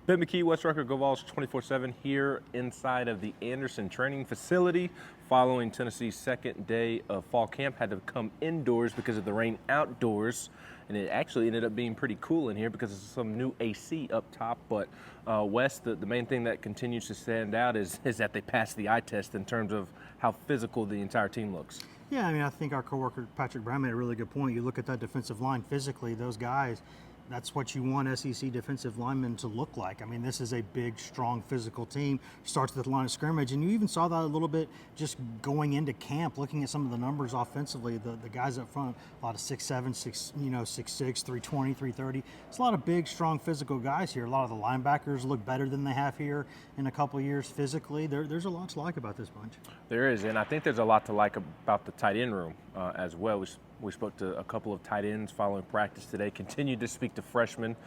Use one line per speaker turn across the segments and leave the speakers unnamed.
Ben McKee, West Rucker, Go Vols 24/7 here inside of the Anderson training facility following Tennessee's second day of fall camp. Had to come indoors because of the rain outdoors, and it actually ended up being pretty cool in here because of some new AC up top. But Wes, the main thing that continues to stand out is that they passed the eye test in terms of how physical the entire team looks.
Yeah, I mean, I think our coworker Patrick Brown made a really good point. You look at that defensive line physically, those guys, that's what you want SEC defensive linemen to look like. I mean, this is a big, strong, physical team. Starts at the line of scrimmage, and you even saw that a little bit just going into camp, looking at some of the numbers offensively. The guys up front, a lot of 6'7", 6'6", 320, 330. It's a lot of big, strong, physical guys here. A lot of the linebackers look better than they have here in a couple of years physically. There's a lot to like about this bunch.
There is, and I think there's a lot to like about the tight end room as well. We spoke to a couple of tight ends following practice today, continued to speak to freshmen.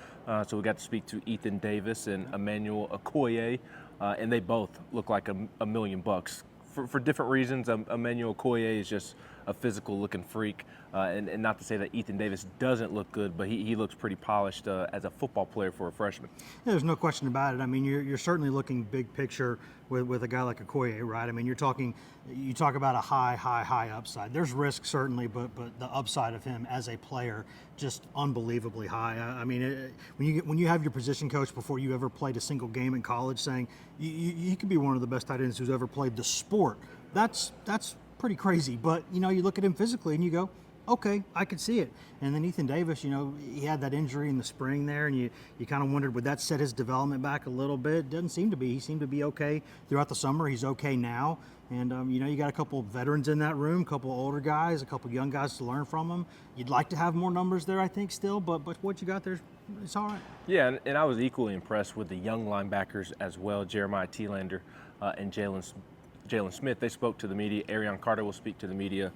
So we got to speak to Ethan Davis and Emmanuel Okoye, and they both look like a million bucks. For different reasons, Emmanuel Okoye is just a physical-looking freak, and not to say that Ethan Davis doesn't look good, but he looks pretty polished as a football player for a freshman.
Yeah, there's no question about it. I mean, you're certainly looking big picture with a guy like Okoye, right? I mean, you talk about a high upside. There's risk certainly, but the upside of him as a player just unbelievably high. I mean, when you have your position coach before you ever played a single game in college saying you could be one of the best tight ends who's ever played the sport, that's pretty crazy. But you look at him physically and you go, okay, I could see it. And then Ethan Davis, he had that injury in the spring there, and you kind of wondered, would that set his development back a little bit? Doesn't seem to be. He seemed to be okay throughout the summer. He's okay now. And, you got a couple of veterans in that room, a couple of older guys, a couple of young guys to learn from them. You'd like to have more numbers there, I think, still, but what you got there, it's all right.
Yeah, and I was equally impressed with the young linebackers as well, Jeremiah Thielander and Jalen Smith. They spoke to the media. Arion Carter will speak to the media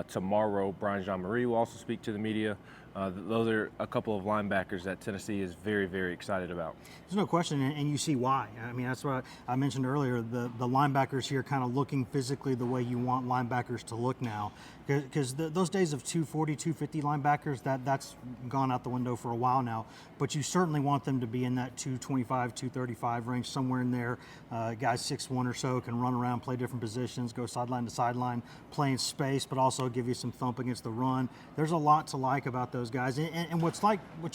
tomorrow. Brian Jean-Marie will also speak to the media. Those are a couple of linebackers that Tennessee is very, very excited about.
There's no question, and you see why. I mean, that's what I mentioned earlier. The linebackers here kind of looking physically the way you want linebackers to look now. Because those days of 240, 250 linebackers, that's gone out the window for a while now. But you certainly want them to be in that 225, 235 range, somewhere in there. Guys 6'1" or so can run around, play different positions, go sideline to sideline, play in space, but also give you some thump against the run. There's a lot to like about those guys. And what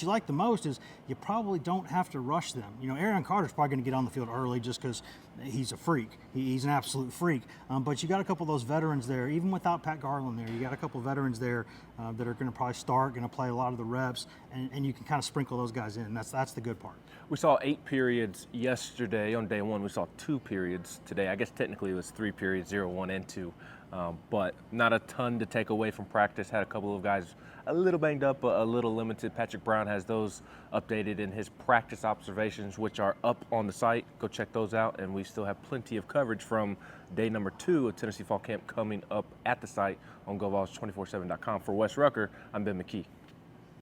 you like the most is you probably don't have to rush them. Arion Carter's probably going to get on the field early just because he's a freak. He's an absolute freak. But you got a couple of those veterans there, even without Pat Garland there. You got a couple of veterans there that are going to probably start, going to play a lot of the reps, and you can kind of sprinkle those guys in. That's the good part.
We saw 8 periods yesterday on day 1. We saw 2 periods today. I guess technically it was 3 periods, 0, 1, and 2. But not a ton to take away from practice. Had a couple of guys a little banged up, but a little limited. Patrick Brown has those updated in his practice observations, which are up on the site. Go check those out. And we still have plenty of coverage from day number 2 of Tennessee Fall Camp coming up at the site on GoVols247.com. For Wes Rucker, I'm Ben McKee.